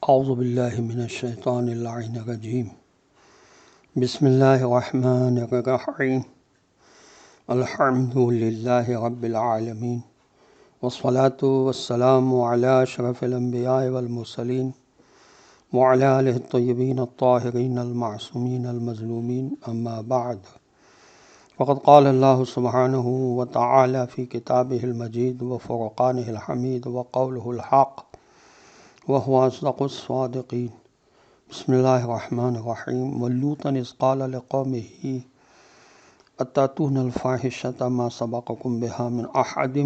اعوذ باللہ من الشیطان اللعین الرجیم بسم اللہ الرحمن الرحیم الحمد للہ رب العالمین والصلاة والسلام علی اشرف الانبیاء والمرسلین وعلی آلہ الطیبین الطاہرین المعصومین المظلومین اما بعد وقد قال اللہ سبحانہ وتعالی فی کتابہ المجید وفرقانہ الحمید وقولہ الحق وهو أصدق الصادقين بسم الله الرحمن الرحيم ولوطا إذ قال لقومه أتأتون الفاحشة ما سبقكم بها من أحد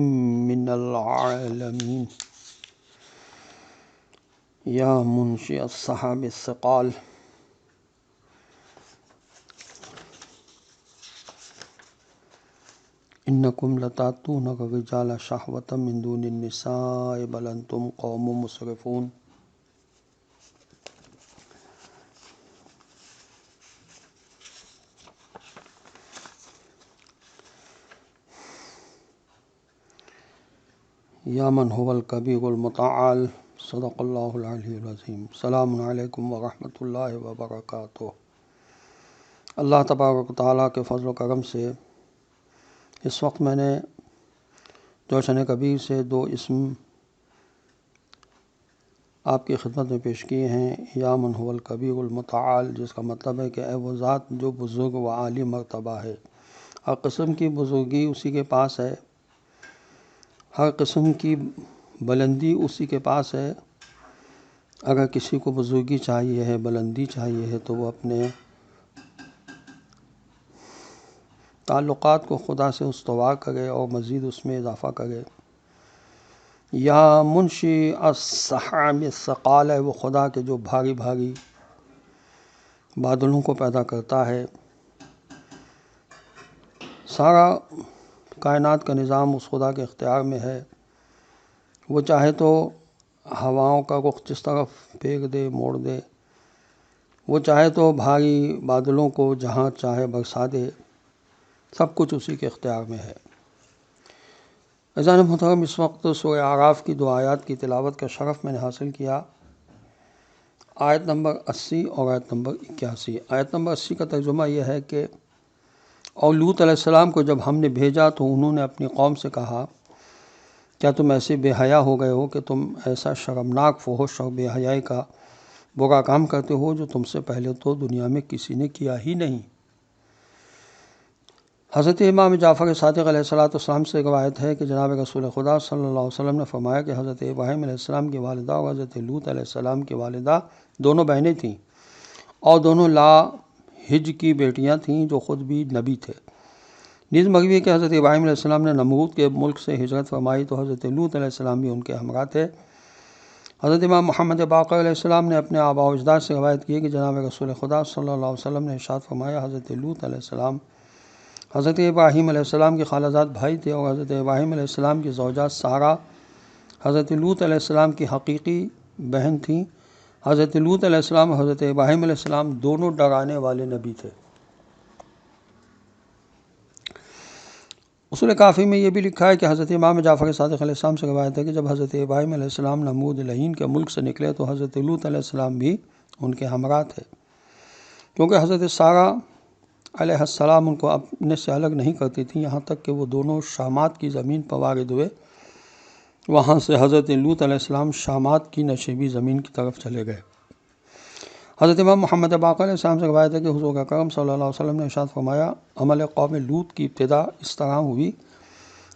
من العالمين يا منشئ السحاب الثقال إنكم لتأتون الرجال شهوة من دون النساء بل أنتم قوم مسرفون یا من هو الکبیر المتعال صدق اللہ العلی العظیم۔ السلام علیکم ورحمۃ اللہ وبرکاتہ۔ اللہ تبارک و تعالیٰ کے فضل و کرم سے اس وقت میں نے جوشن کبیر سے دو اسم آپ کی خدمت میں پیش کیے ہیں۔ یا من هو الکبیر المتعال، جس کا مطلب ہے کہ اے وہ ذات جو بزرگ و عالی مرتبہ ہے، ہر قسم کی بزرگی اسی کے پاس ہے، ہر قسم کی بلندی اسی کے پاس ہے۔ اگر کسی کو بزرگی چاہیے ہے، بلندی چاہیے ہے، تو وہ اپنے تعلقات کو خدا سے استوار کرے اور مزید اس میں اضافہ کرے۔ یا منشی السحاب الثقال ہے وہ خدا کے جو بھاری بھاری بادلوں کو پیدا کرتا ہے۔ سارا کائنات کا نظام اس خدا کے اختیار میں ہے۔ وہ چاہے تو ہواؤں کا رخ جس طرف پھیر دے، موڑ دے، وہ چاہے تو بھاری بادلوں کو جہاں چاہے برسا دے، سب کچھ اسی کے اختیار میں ہے۔ عزیزان محترم، اس وقت سورہ اعراف کی دو آیات کی تلاوت کا شرف میں نے حاصل کیا، آیت نمبر 80 اور آیت نمبر 81۔ آیت نمبر 80 کا ترجمہ یہ ہے کہ اور لوط علیہ السلام کو جب ہم نے بھیجا تو انہوں نے اپنی قوم سے کہا، کیا تم ایسے بے حیا ہو گئے ہو کہ تم ایسا شرمناک فحش اور بے حیائی کا برا کام کرتے ہو جو تم سے پہلے تو دنیا میں کسی نے کیا ہی نہیں۔ حضرت امام جعفر صادق علیہ السلام سے روایت ہے کہ جناب رسول خدا صلی اللہ علیہ وسلم نے فرمایا کہ حضرت ابراہیم علیہ السلام کی والدہ اور حضرت لوط علیہ السلام کی والدہ دونوں بہنیں تھیں اور دونوں لا ہج کی بیٹیاں تھیں جو خود بھی نبی تھے۔ نیز مروی ہے کہ حضرت ابراہیم علیہ السلام نے نمرود کے ملک سے ہجرت فرمائی تو حضرت لوط علیہ السلام بھی ان کے ہمراہ تھے۔ حضرت امام محمد باقر علیہ السلام نے اپنے آباء و اجداد سے روایت کی ہے کہ جناب رسول خدا صلی اللہ علیہ وسلم نے ارشاد فرمایا، حضرت لوط علیہ السلام حضرت ابراہیم علیہ السلام کے خالہ زاد بھائی تھے اور حضرت ابراہیم علیہ السلام کی زوجہ سارہ حضرت لوط علیہ السلام کی حقیقی بہن تھیں۔ حضرت لوط علیہ السلام اور حضرت ابراہیم علیہ السلام دونوں ڈرانے والے نبی تھے۔ اصول کافی میں یہ بھی لکھا ہے کہ حضرت امام جعفر صادق علیہ السلام سے روایت ہے کہ جب حضرت ابراہیم علیہ السلام نمرود لعین کے ملک سے نکلے تو حضرت لوط علیہ السلام بھی ان کے ہمراہ تھے، کیونکہ حضرت سارہ علیہ السلام ان کو اپنے سے الگ نہیں کرتی تھیں، یہاں تک کہ وہ دونوں شامات کی زمین پر وارد ہوئے۔ وہاں سے حضرت لوط علیہ السلام شامات کی نشیبی زمین کی طرف چلے گئے۔ حضرت امام محمد باقر علیہ السلام سے روایت ہے کہ حضور اکرم صلی اللہ علیہ وسلم نے ارشاد فرمایا، عمل قوم لوط کی ابتدا اس طرح ہوئی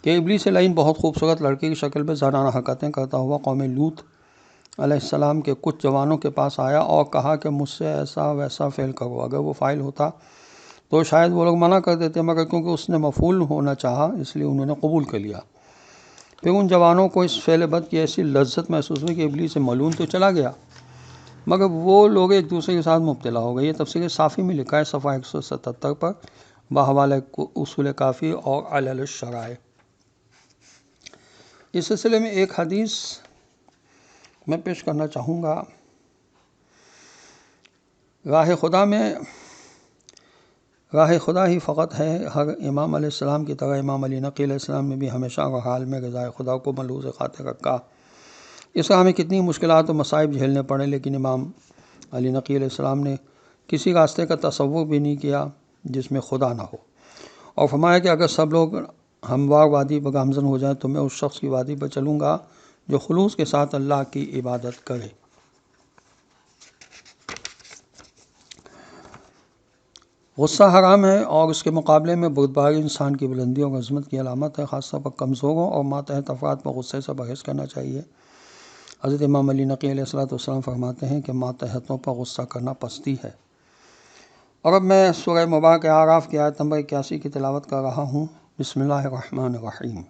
کہ ابلیس لعین بہت خوبصورت لڑکی کی شکل میں زنانہ حرکتیں کرتا ہوا قوم لوط علیہ السلام کے کچھ جوانوں کے پاس آیا اور کہا کہ مجھ سے ایسا ویسا فعل کرو۔ اگر وہ فاعل ہوتا تو شاید وہ لوگ منع کر دیتے، مگر کیونکہ اس نے مفعول ہونا چاہا اس لیے انہوں نے قبول کر لیا۔ پھر ان جوانوں کو اس فعل بد کی ایسی لذت محسوس ہوئی کہ ابلیس ملعون تو چلا گیا، مگر وہ لوگ ایک دوسرے کے ساتھ مبتلا ہو گئے۔ یہ تفسیر صافی میں لکھا ہے صفحہ 177 پر بحوالہ اصول کافی اور علل الشرائع۔ اس سلسلے میں ایک حدیث میں پیش کرنا چاہوں گا۔ راہ خدا ہی فقط ہے۔ ہر امام علیہ السلام کی طرح امام علی نقی علیہ السلام نے بھی ہمیشہ اور حال میں رضا خدا کو ملحوظ خاطر رکھا اس کا ہمیں کتنی مشکلات و مصائب جھیلنے پڑے، لیکن امام علی نقی علیہ السلام نے کسی راستے کا تصور بھی نہیں کیا جس میں خدا نہ ہو، اور فرمایا کہ اگر سب لوگ ہموار وادی پر گامزن ہو جائیں تو میں اس شخص کی وادی پر چلوں گا جو خلوص کے ساتھ اللہ کی عبادت کرے۔ غصہ حرام ہے اور اس کے مقابلے میں بردباری انسان کی بلندی اور عظمت کی علامت ہے۔ خاص طور پر کمزوروں اور ماتحت افراد پر غصے سے پرہیز کرنا چاہیے۔ حضرت امام علی نقی علیہ السلام فرماتے ہیں کہ ماتحتوں پر غصہ کرنا پستی ہے۔ اور اب میں سورہ مبارکہ اعراف کی آیت نمبر 81 کی تلاوت کر رہا ہوں۔ بسم اللہ الرحمن الرحیم۔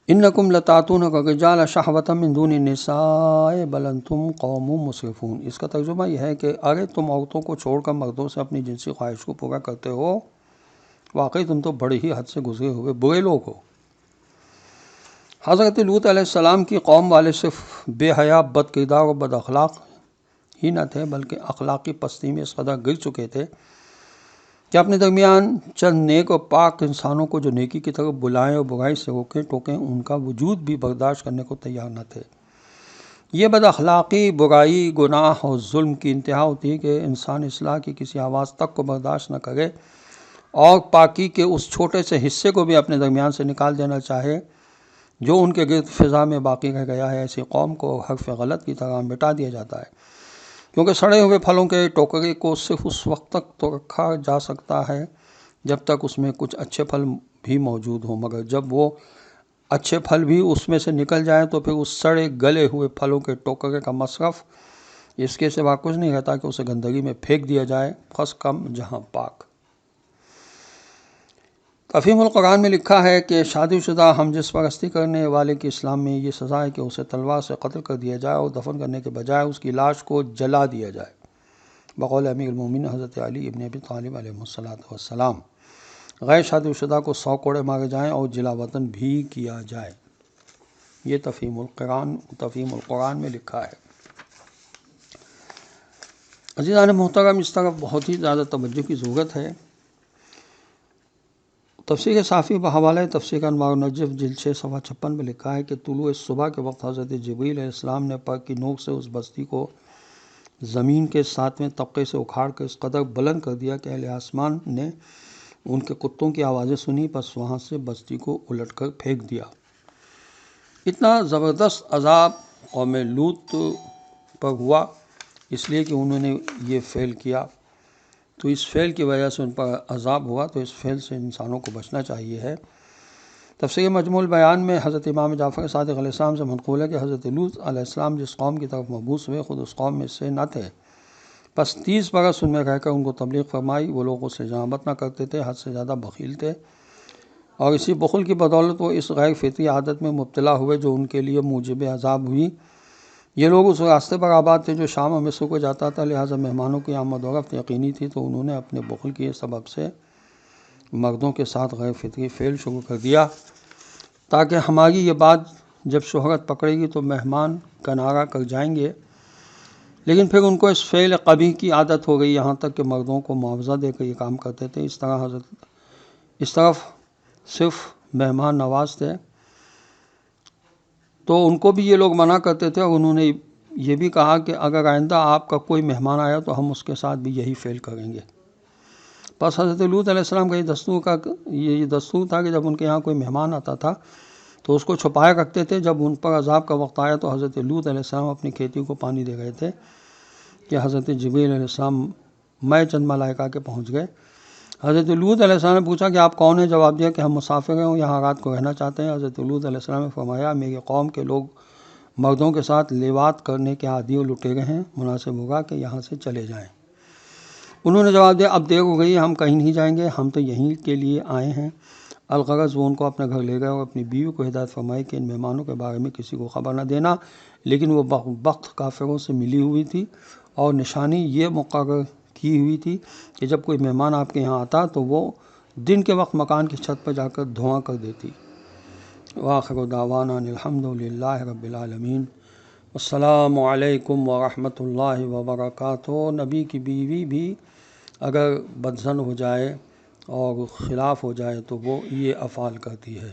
انکم لتاتون الرجال شہوۃ من دون النساء بل انتم قوم مسرفون۔ اس کا ترجمہ یہ ہے کہ ارے تم عورتوں کو چھوڑ کر مردوں سے اپنی جنسی خواہش کو پورا کرتے ہو، واقعی تم تو بڑے ہی حد سے گزرے ہوئے برے لوگ ہو۔ حضرت لوط علیہ السلام کی قوم والے صرف بے حیا، بد کردار اور بد اخلاق ہی نہ تھے، بلکہ اخلاقی پستی میں اس قدر گر چکے تھے کہ اپنے درمیان چند نیک اور پاک انسانوں کو جو نیکی کی طرف بلائیں اور برائی سے روکیں ٹوکیں، ان کا وجود بھی برداشت کرنے کو تیار نہ تھے۔ یہ بد اخلاقی، برائی، گناہ اور ظلم کی انتہا ہوتی ہے کہ انسان اصلاح کی کسی آواز تک کو برداشت نہ کرے اور پاکی کے اس چھوٹے سے حصے کو بھی اپنے درمیان سے نکال دینا چاہے جو ان کے گرد فضا میں باقی رہ گیا ہے۔ ایسی قوم کو حرف غلط کی طرح مٹا دیا جاتا ہے، کیونکہ سڑے ہوئے پھلوں کے ٹوکرے کو صرف اس وقت تک تو رکھا جا سکتا ہے جب تک اس میں کچھ اچھے پھل بھی موجود ہوں، مگر جب وہ اچھے پھل بھی اس میں سے نکل جائیں تو پھر اس سڑے گلے ہوئے پھلوں کے ٹوکرے کا مصرف اس کے سوا کچھ نہیں رہتا کہ اسے گندگی میں پھینک دیا جائے، خس کم جہاں پاک۔ تفہیم القرآن میں لکھا ہے کہ شادی شدہ ہم جس پرستی کرنے والے کی اسلام میں یہ سزا ہے کہ اسے تلوار سے قتل کر دیا جائے اور دفن کرنے کے بجائے اس کی لاش کو جلا دیا جائے، بقول امیر المومنین حضرت علی ابن ابی طالب علیہ السلام۔ غیر شادی شدہ کو 100 کوڑے مارے جائیں اور جلا وطن بھی کیا جائے۔ یہ تفہیم القرآن میں لکھا ہے۔ عزیزان محترم، اس طرف بہت ہی زیادہ توجہ کی ضرورت ہے۔ تفسیر صافی بحوالہ تفسیر انوار النجف جلد 6 صفحہ 56 میں لکھا ہے کہ طلوع صبح کے وقت حضرت جبریل علیہ السلام نے پر کی نوک سے اس بستی کو زمین کے 7ویں طبقے سے اکھاڑ کر اس قدر بلند کر دیا کہ اہل آسمان نے ان کے کتوں کی آوازیں سنی، پس وہاں سے بستی کو الٹ کر پھینک دیا۔ اتنا زبردست عذاب قوم لوط پر ہوا اس لیے کہ انہوں نے یہ فعل کیا، تو اس فعل کی وجہ سے ان پر عذاب ہوا، تو اس فعل سے انسانوں کو بچنا چاہیے ہے۔ تفسیر مجموع البیان میں حضرت امام جعفر صادق علیہ السلام سے منقول ہے کہ حضرت لوط علیہ السلام جس قوم کی طرف مبعوث ہوئے خود اس قوم میں سے نہ تھے، پس 30 برس ان میں رہ کر ان کو تبلیغ فرمائی۔ وہ لوگوں سے جنابت نہ کرتے تھے، حد سے زیادہ بخیل تھے، اور اسی بخل کی بدولت وہ اس غیر فطری عادت میں مبتلا ہوئے جو ان کے لیے موجب عذاب ہوئی۔ یہ لوگ اس راستے پر آباد تھے جو شام اور مصر کو جاتا تھا، لہٰذا مہمانوں کی آمد و رفت یقینی تھی، تو انہوں نے اپنے بخل کے سبب سے مردوں کے ساتھ غیر فطری فعل شروع کر دیا، تاکہ ہماری یہ بات جب شہرت پکڑے گی تو مہمان کنارہ کر جائیں گے۔ لیکن پھر ان کو اس فعل قبیح کی عادت ہو گئی، یہاں تک کہ مردوں کو معاوضہ دے کر یہ کام کرتے تھے۔ اس طرف صرف مہمان نواز تھے تو ان کو بھی یہ لوگ منع کرتے تھے، اور انہوں نے یہ بھی کہا کہ اگر آئندہ آپ کا کوئی مہمان آیا تو ہم اس کے ساتھ بھی یہی فعل کریں گے۔ بس حضرت لوط علیہ السلام کا یہ دستور تھا کہ جب ان کے یہاں کوئی مہمان آتا تھا تو اس کو چھپائے رکھتے تھے۔ جب ان پر عذاب کا وقت آیا تو حضرت لوط علیہ السلام اپنی کھیتی کو پانی دے رہے تھے کہ حضرت جبریل علیہ السلام میں چند ملائکہ کے پہنچ گئے۔ حضرت لوط علیہ السلام نے پوچھا کہ آپ کون ہیں؟ جواب دیا کہ ہم مسافر ہیں اور یہاں رات کو رہنا چاہتے ہیں۔ حضرت لوط علیہ السلام نے فرمایا میری قوم کے لوگ مردوں کے ساتھ لیوات کرنے کے عادی اور لٹیرے ہیں، مناسب ہوگا کہ یہاں سے چلے جائیں۔ انہوں نے جواب دیا اب دیر ہو گئی ہے، ہم کہیں نہیں جائیں گے، ہم تو یہیں کے لیے آئے ہیں۔ الغرض وہ ان کو اپنے گھر لے گئے اور اپنی بیوی کو ہدایت فرمائی کہ ان مہمانوں کے بارے میں کسی کو خبر نہ دینا، لیکن وہ وقت کافروں سے ملی ہوئی تھی اور نشانی یہ مقرر کی ہوئی تھی کہ جب کوئی مہمان آپ کے یہاں آتا تو وہ دن کے وقت مکان کی چھت پر جا کر دھواں کر دیتی۔ وآخر دعوانا الحمد للہ رب العالمین۔ السلام علیکم ورحمۃ اللہ وبرکاتہ۔ نبی کی بیوی بھی اگر بدزن ہو جائے اور خلاف ہو جائے تو وہ یہ افعال کرتی ہے۔